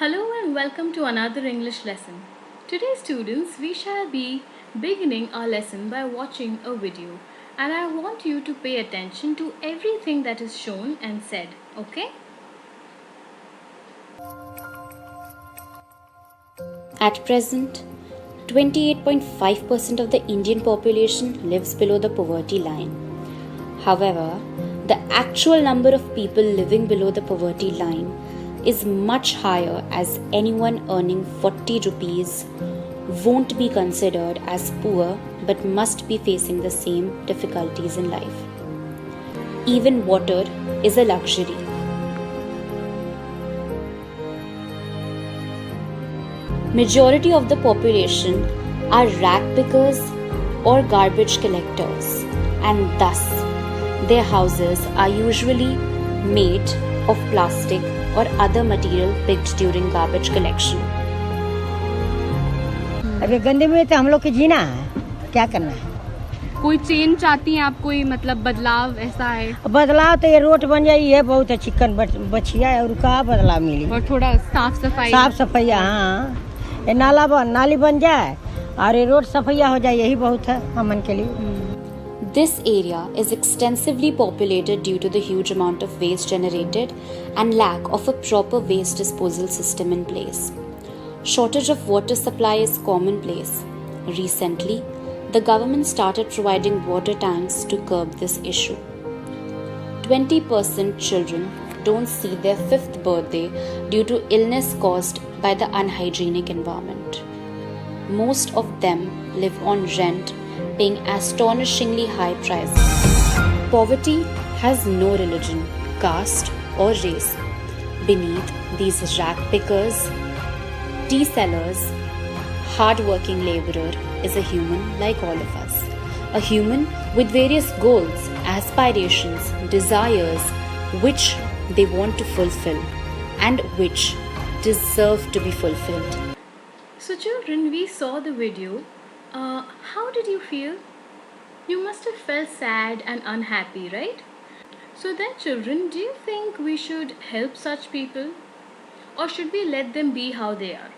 Hello and welcome to another English lesson. Today, students, we shall be beginning our lesson by watching a video, and I want you to pay attention to everything that is shown and said, okay? At present, 28.5% of the Indian population lives below the poverty line. However, the actual number of people living below the poverty line is much higher, as anyone earning 40 rupees won't be considered as poor but must be facing the same difficulties in life. Even water is a luxury. Majority of the population are rag pickers or garbage collectors, and thus their houses are usually made of plastic or other material picked during garbage collection. अरे गंदे में तो हम लोग के जीना है, क्या करना है। कोई चेंज चाहती हैं आप, कोई मतलब बदलाव ऐसा है? बदलाव तो ये रोड बन जाई है, बहुत चिकन बचिया है, और का बदलाव मिली। और थोड़ा साफ सफाई। हाँ, ये नाली बन जाए और ये रोड सफाइया हो जाए, यही बहुत है हमन के लिए। This area is extensively populated due to the huge amount of waste generated and lack of a proper waste disposal system in place. Shortage of water supply is commonplace. Recently, the government started providing water tanks to curb this issue. 20% children don't see their 5th birthday due to illness caused by the unhygienic environment. Most of them live on rent, paying astonishingly high prices. Poverty has no religion, caste, or race. Beneath these rag pickers, tea sellers, hard-working laborer is a human like all of us. A human with various goals, aspirations, desires, which they want to fulfill and which deserve to be fulfilled. So, children, we saw the video. How did you feel? You must have felt sad and unhappy, right? So, then, children, do you think we should help such people? Or should we let them be how they are?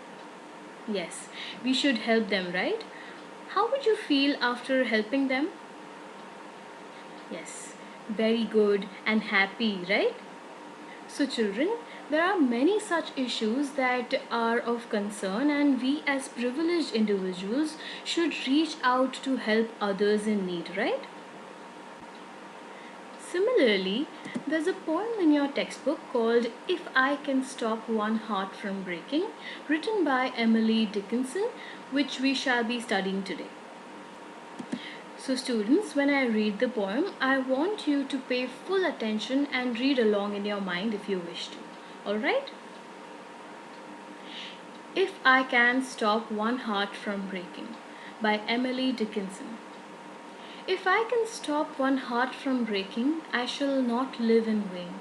Yes, we should help them, right? How would you feel after helping them? Yes, very good and happy, right? So, children, there are many such issues that are of concern, and we as privileged individuals should reach out to help others in need, right? Similarly, there's a poem in your textbook called If I Can Stop One Heart from Breaking, written by Emily Dickinson, which we shall be studying today. So, students, when I read the poem, I want you to pay full attention and read along in your mind if you wish to. Alright? If I Can Stop One Heart from Breaking by Emily Dickinson. If I can stop one heart from breaking, I shall not live in vain.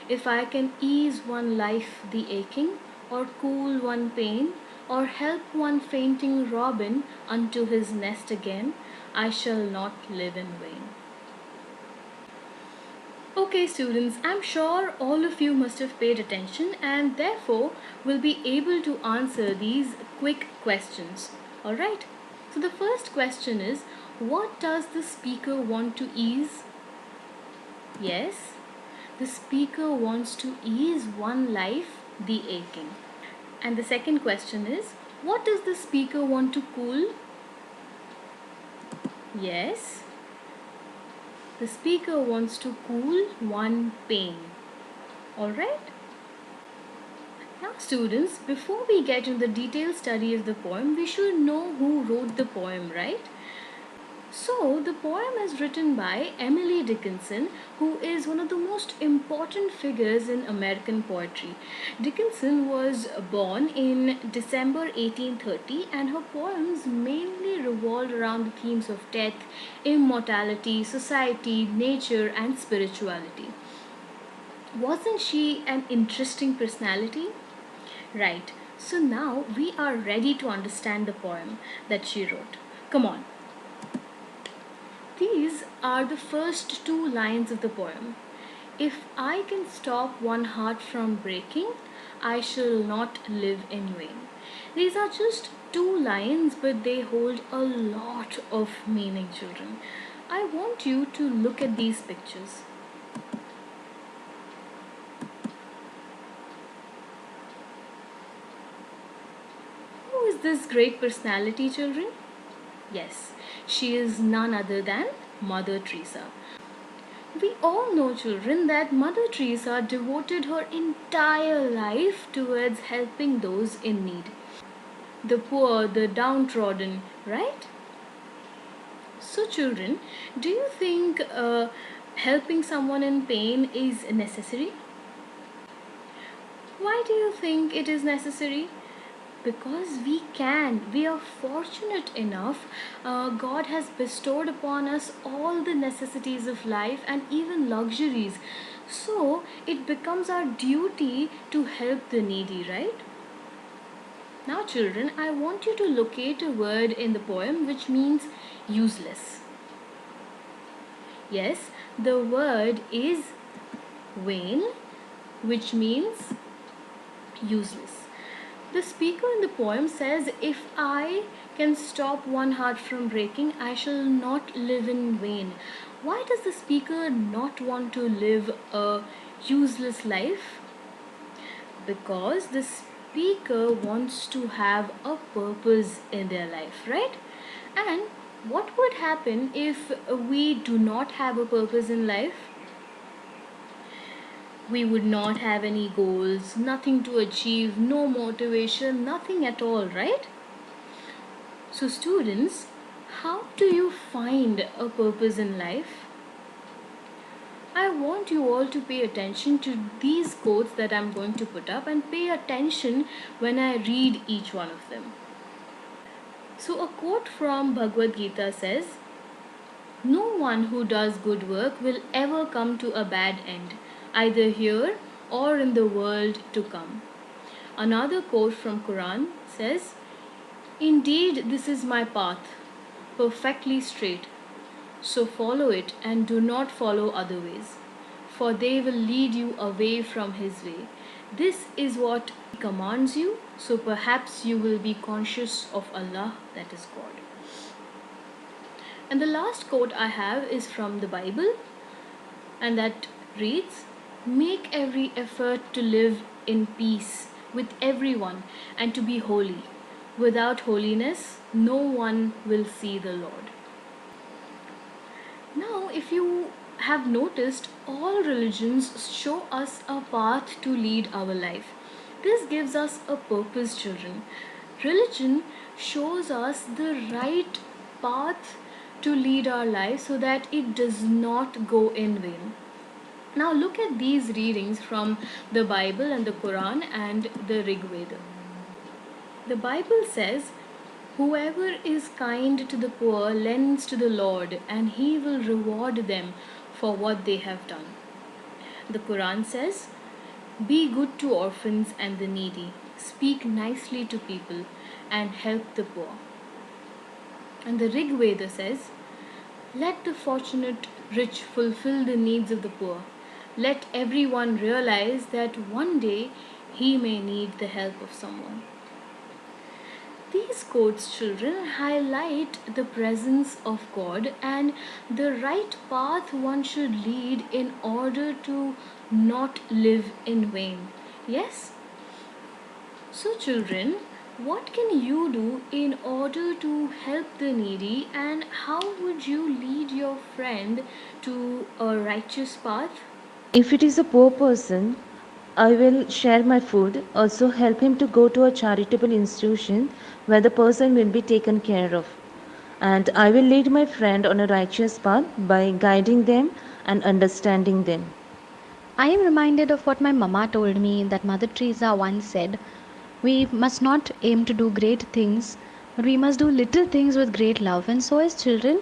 If I can ease one life the aching, or cool one pain, or help one fainting robin unto his nest again, I shall not live in vain. Okay, students, I'm sure all of you must have paid attention and therefore will be able to answer these quick questions. Alright? So the first question is, what does the speaker want to ease? Yes, the speaker wants to ease one life the aching. And the second question is, what does the speaker want to cool? Yes, the speaker wants to cool one pain. Alright? Now, students, before we get into the detailed study of the poem, we should know who wrote the poem, right? So, the poem is written by Emily Dickinson, who is one of the most important figures in American poetry. Dickinson was born in December 1830, and her poems mainly revolved around the themes of death, immortality, society, nature, and spirituality. Wasn't she an interesting personality? Right, so now we are ready to understand the poem that she wrote. Come on. These are the first two lines of the poem. If I can stop one heart from breaking, I shall not live in vain. These are just two lines, but they hold a lot of meaning, children. I want you to look at these pictures. Who is this great personality, children? Yes, she is none other than Mother Teresa. We all know, children, that Mother Teresa devoted her entire life towards helping those in need. The poor, the downtrodden, right? So, children, do you think helping someone in pain is necessary? Why do you think it is necessary? Because we are fortunate enough. God has bestowed upon us all the necessities of life and even luxuries. So, it becomes our duty to help the needy, right? Now, children, I want you to locate a word in the poem which means useless. Yes, the word is vain, which means useless. The speaker in the poem says, "If I can stop one heart from breaking, I shall not live in vain." Why does the speaker not want to live a useless life? Because the speaker wants to have a purpose in their life, right? And what would happen if we do not have a purpose in life? We would not have any goals, nothing to achieve, no motivation, nothing at all, right? So, students, how do you find a purpose in life? I want you all to pay attention to these quotes that I'm going to put up and pay attention when I read each one of them. So, a quote from Bhagavad Gita says, "No one who does good work will ever come to a bad end, either here or in the world to come." Another quote from Quran says, "Indeed, this is my path, perfectly straight. So follow it and do not follow other ways, for they will lead you away from His way. This is what He commands you, so perhaps you will be conscious of Allah, that is God." And the last quote I have is from the Bible, and that reads, "Make every effort to live in peace with everyone and to be holy. Without holiness, no one will see the Lord." Now, if you have noticed, all religions show us a path to lead our life. This gives us a purpose, children. Religion shows us the right path to lead our life so that it does not go in vain. Now, look at these readings from the Bible and the Quran and the Rig Veda. The Bible says, "Whoever is kind to the poor lends to the Lord, and He will reward them for what they have done." The Quran says, "Be good to orphans and the needy, speak nicely to people, and help the poor." And the Rig Veda says, "Let the fortunate rich fulfill the needs of the poor. Let everyone realize that one day he may need the help of someone." These quotes, children, highlight the presence of God and the right path one should lead in order to not live in vain. Yes? So, children, what can you do in order to help the needy, and how would you lead your friend to a righteous path? If it is a poor person, I will share my food, also help him to go to a charitable institution where the person will be taken care of. And I will lead my friend on a righteous path by guiding them and understanding them. I am reminded of what my mama told me, that Mother Teresa once said, "We must not aim to do great things, but we must do little things with great love." And so, as children,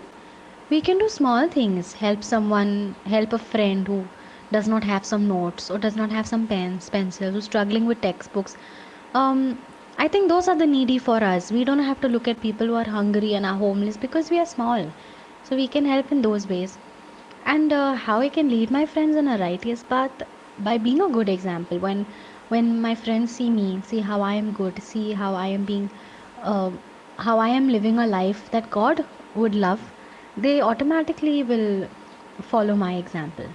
we can do small things, help someone, help a friend who does not have some notes or does not have some pens, pencils, who's struggling with textbooks. I think those are the needy for us. We don't have to look at people who are hungry and are homeless because we are small. So we can help in those ways. And how I can lead my friends on a righteous path? By being a good example. When When my friends see me, see how I am good, see how I am being, uh, how I am living a life that God would love, they automatically will follow my example.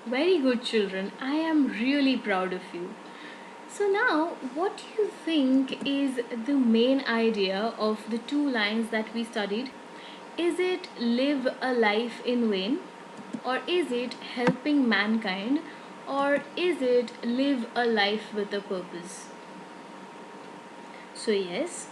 Very good, children. I am really proud of you. So, now what do you think is the main idea of the two lines that we studied? Is it live a life in vain? Or is it helping mankind? Or is it live a life with a purpose? So, yes,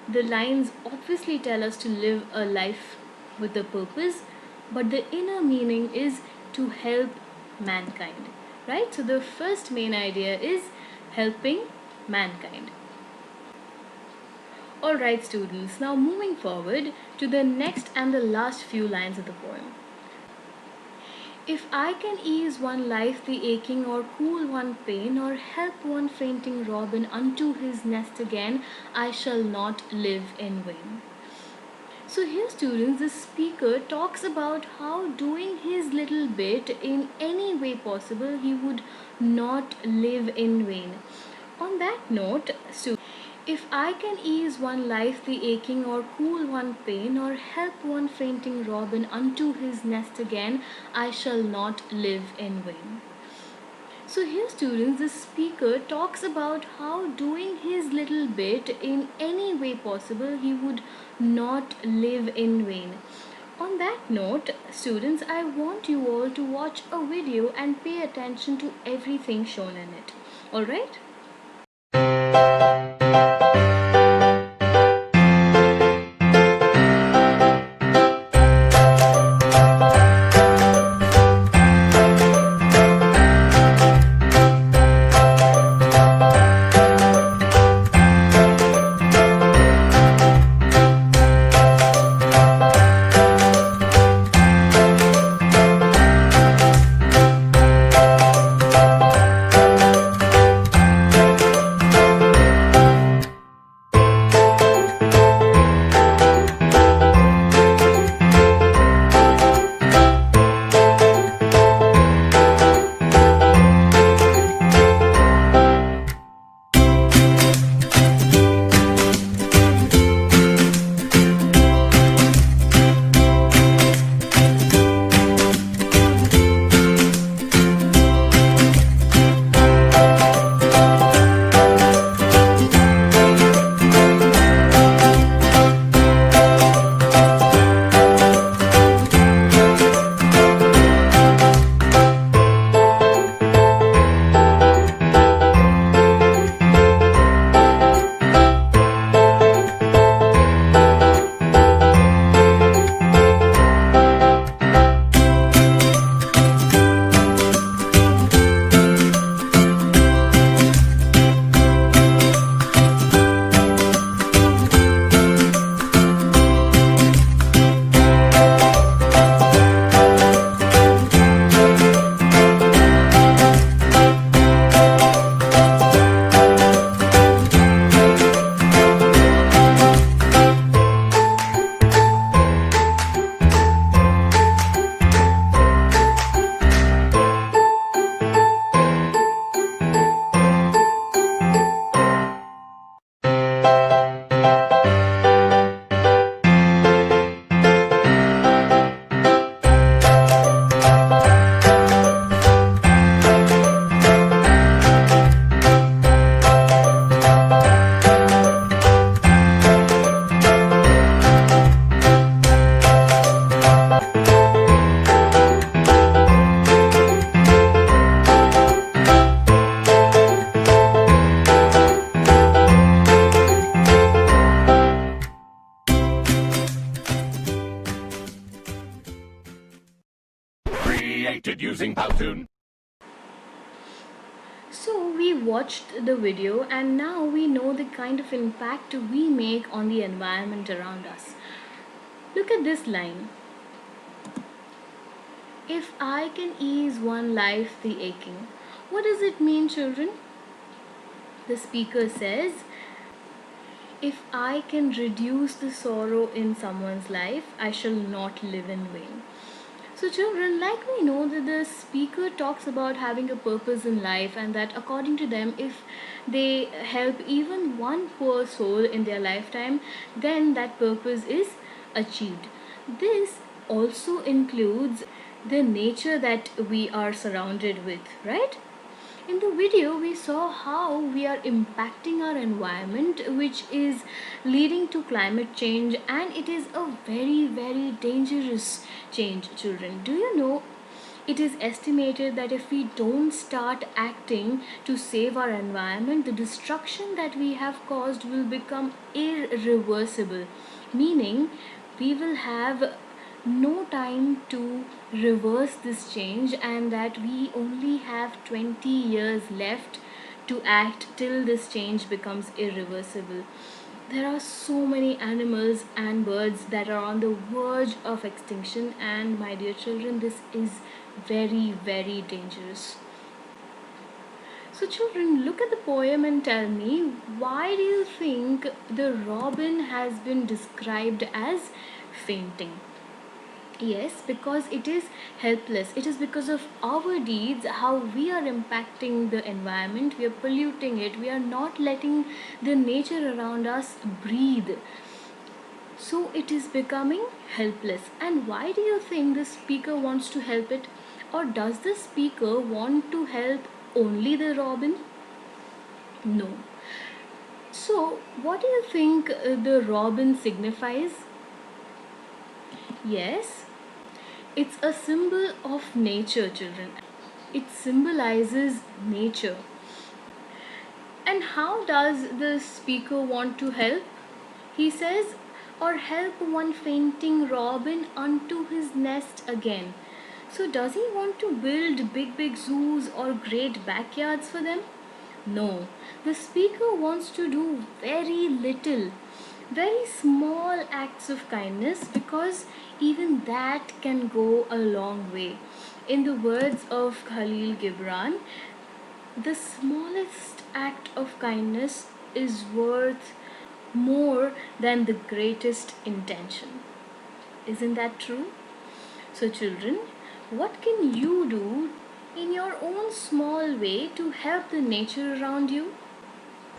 the lines obviously tell us to live a life with a purpose, but the inner meaning is to help mankind, right? So, the first main idea is helping mankind. Alright, students, now moving forward to the next and the last few lines of the poem. If I can ease one life the aching, or cool one pain, or help one fainting robin unto his nest again, I shall not live in vain. So, here, students, the speaker talks about how doing his little bit in any way possible, he would not live in vain. On that note, students, if I can ease one life the aching, or cool one pain, or help one fainting robin unto his nest again, I shall not live in vain. So, here, students, the speaker talks about how doing his little bit in any way possible, he would not live in vain. On that note, students, I want you all to watch a video and pay attention to everything shown in it. Alright? Created using Powtoon. So, we watched the video and now we know the kind of impact we make on the environment around us. Look at this line. If I can ease one life the aching. What does it mean, children? The speaker says, if I can reduce the sorrow in someone's life, I shall not live in vain. So, children, like we know that the speaker talks about having a purpose in life, and that according to them, if they help even one poor soul in their lifetime, then that purpose is achieved. This also includes the nature that we are surrounded with, right? In the video, we saw how we are impacting our environment, which is leading to climate change, and it is a very, very dangerous change, children. Do you know? It is estimated that if we don't start acting to save our environment, the destruction that we have caused will become irreversible, meaning we will have no time to reverse this change, and that we only have 20 years left to act till this change becomes irreversible. There are so many animals and birds that are on the verge of extinction, and my dear children, this is very, very dangerous. So, children, look at the poem and tell me, why do you think the robin has been described as fainting? Yes, because it is helpless. It is because of our deeds, how we are impacting the environment, we are polluting it, we are not letting the nature around us breathe. So it is becoming helpless. And why do you think the speaker wants to help it? Or does the speaker want to help only the robin? No. So, what do you think the robin signifies? Yes, it's a symbol of nature, children. It symbolizes nature. And how does the speaker want to help? He says, or help one fainting robin unto his nest again. So, does he want to build big, big zoos or great backyards for them? No. The speaker wants to do very little, very small acts of kindness, because even that can go a long way. In the words of Khalil Gibran, the smallest act of kindness is worth more than the greatest intention. Isn't that true? So, children, what can you do in your own small way to help the nature around you?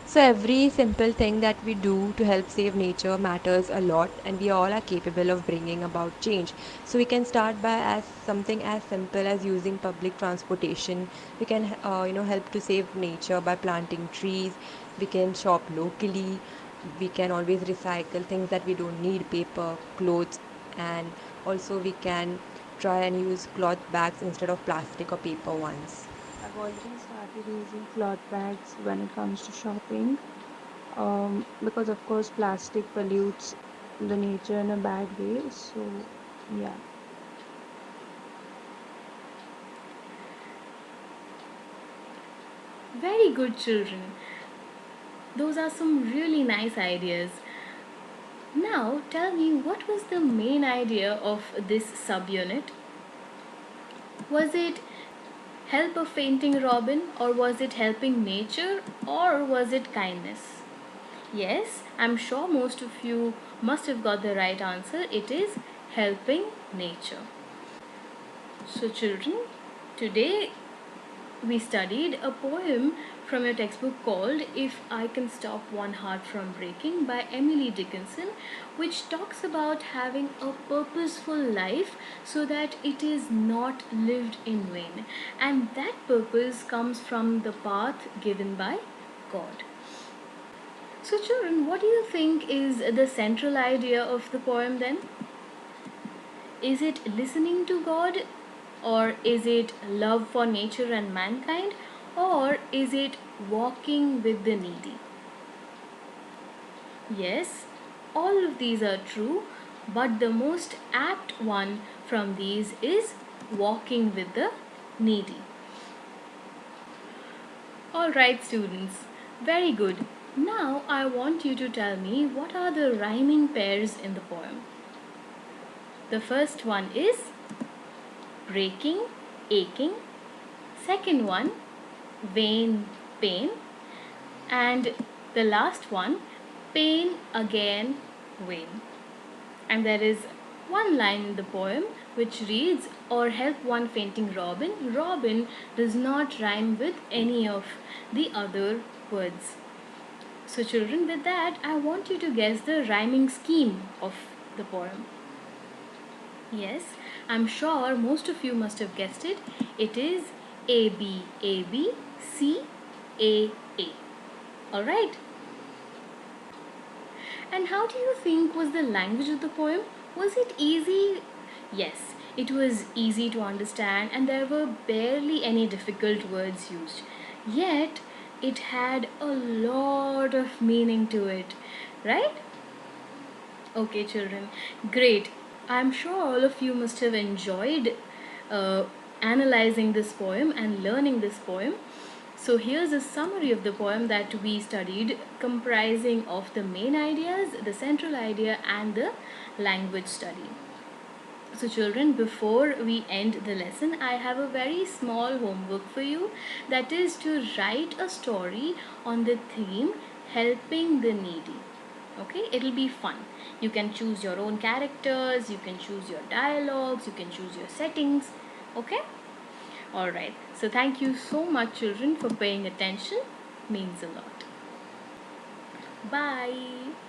So every simple thing that we do to help save nature matters a lot, and we all are capable of bringing about change. So we can start by as something as simple as using public transportation. We can help to save nature by planting trees. We can shop locally. We can always recycle things that we don't need, paper, clothes, and also we can try and use cloth bags instead of plastic or paper ones. I've already started using cloth bags when it comes to shopping, because of course plastic pollutes the nature in a bad way. So, yeah. Very good, children. Those are some really nice ideas. Now, tell me, what was the main idea of this subunit? Was it help a fainting robin, or was it helping nature, or was it kindness? Yes, I'm sure most of you must have got the right answer. It is helping nature. So, children, today we studied a poem from your textbook called If I Can Stop One Heart From Breaking by Emily Dickinson, which talks about having a purposeful life so that it is not lived in vain. And that purpose comes from the path given by God. So, children, what do you think is the central idea of the poem then? Is it listening to God, or is it love for nature and mankind, or is it walking with the needy? Yes, all of these are true, but the most apt one from these is walking with the needy. Alright, students, very good. Now I want you to tell me, what are the rhyming pairs in the poem? The first one is breaking, aching. Second one, vain, pain. And the last one, pain again, vain. And there is one line in the poem which reads, or help one fainting robin. Robin does not rhyme with any of the other words. So children, with that, I want you to guess the rhyming scheme of the poem. Yes, I'm sure most of you must have guessed it. It is A B A B C A A. Alright? And how do you think was the language of the poem? Was it easy? Yes, it was easy to understand and there were barely any difficult words used. Yet, it had a lot of meaning to it, right? Okay, children, great. I'm sure all of you must have enjoyed uh, analyzing this poem and learning this poem. So here's a summary of the poem that we studied, comprising of the main ideas, the central idea, and the language study. So children, before we end the lesson, I have a very small homework for you, that is to write a story on the theme helping the needy. Okay, it'll be fun. You can choose your own characters, you can choose your dialogues, you can choose your settings. Okay, all right. So thank you so much children for paying attention. Means a lot. Bye.